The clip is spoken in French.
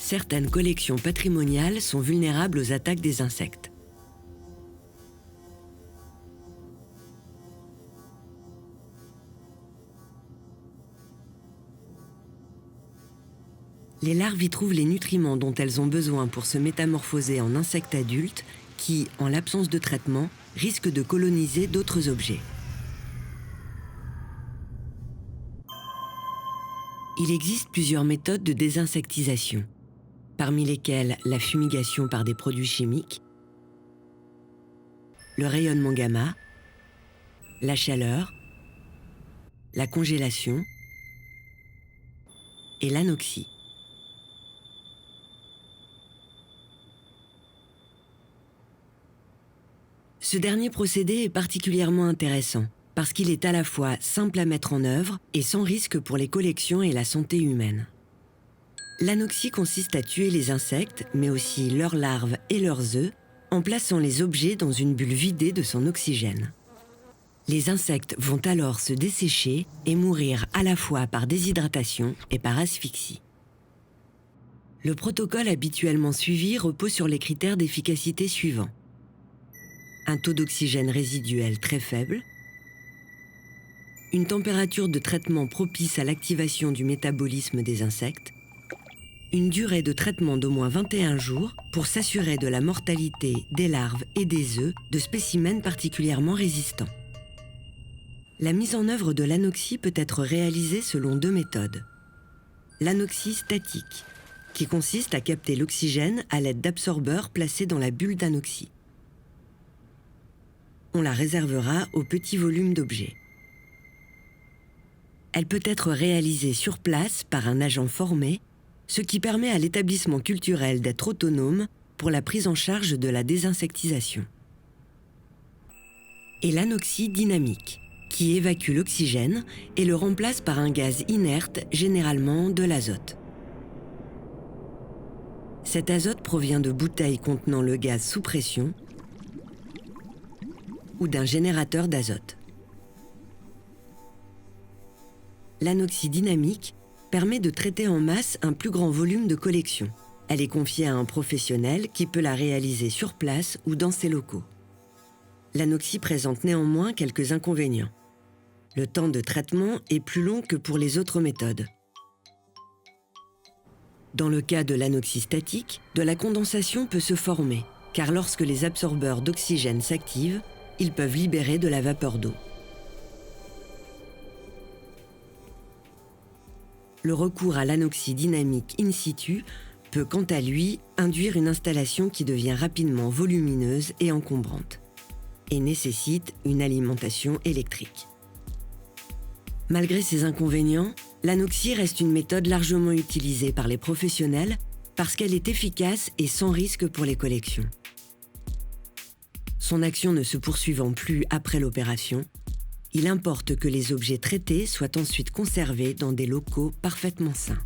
certaines collections patrimoniales sont vulnérables aux attaques des insectes. Les larves y trouvent les nutriments dont elles ont besoin pour se métamorphoser en insectes adultes qui, en l'absence de traitement, risquent de coloniser d'autres objets. Il existe plusieurs méthodes de désinsectisation, parmi lesquelles la fumigation par des produits chimiques, le rayonnement gamma, la chaleur, la congélation et l'anoxie. Ce dernier procédé est particulièrement intéressant parce qu'il est à la fois simple à mettre en œuvre et sans risque pour les collections et la santé humaine. L'anoxie consiste à tuer les insectes, mais aussi leurs larves et leurs œufs, en plaçant les objets dans une bulle vidée de son oxygène. Les insectes vont alors se dessécher et mourir à la fois par déshydratation et par asphyxie. Le protocole habituellement suivi repose sur les critères d'efficacité suivants. Un taux d'oxygène résiduel très faible, une température de traitement propice à l'activation du métabolisme des insectes, une durée de traitement d'au moins 21 jours pour s'assurer de la mortalité des larves et des œufs de spécimens particulièrement résistants. La mise en œuvre de l'anoxie peut être réalisée selon deux méthodes. L'anoxie statique, qui consiste à capter l'oxygène à l'aide d'absorbeurs placés dans la bulle d'anoxie. On la réservera au petit volume d'objets. Elle peut être réalisée sur place par un agent formé, ce qui permet à l'établissement culturel d'être autonome pour la prise en charge de la désinsectisation. Et l'anoxie dynamique, qui évacue l'oxygène et le remplace par un gaz inerte, généralement de l'azote. Cet azote provient de bouteilles contenant le gaz sous pression ou d'un générateur d'azote. L'anoxie dynamique permet de traiter en masse un plus grand volume de collection. Elle est confiée à un professionnel qui peut la réaliser sur place ou dans ses locaux. L'anoxie présente néanmoins quelques inconvénients. Le temps de traitement est plus long que pour les autres méthodes. Dans le cas de l'anoxie statique, de la condensation peut se former, car lorsque les absorbeurs d'oxygène s'activent, ils peuvent libérer de la vapeur d'eau. Le recours à l'anoxie dynamique in situ peut quant à lui induire une installation qui devient rapidement volumineuse et encombrante et nécessite une alimentation électrique. Malgré ces inconvénients, l'anoxie reste une méthode largement utilisée par les professionnels parce qu'elle est efficace et sans risque pour les collections. Son action ne se poursuivant plus après l'opération, il importe que les objets traités soient ensuite conservés dans des locaux parfaitement sains.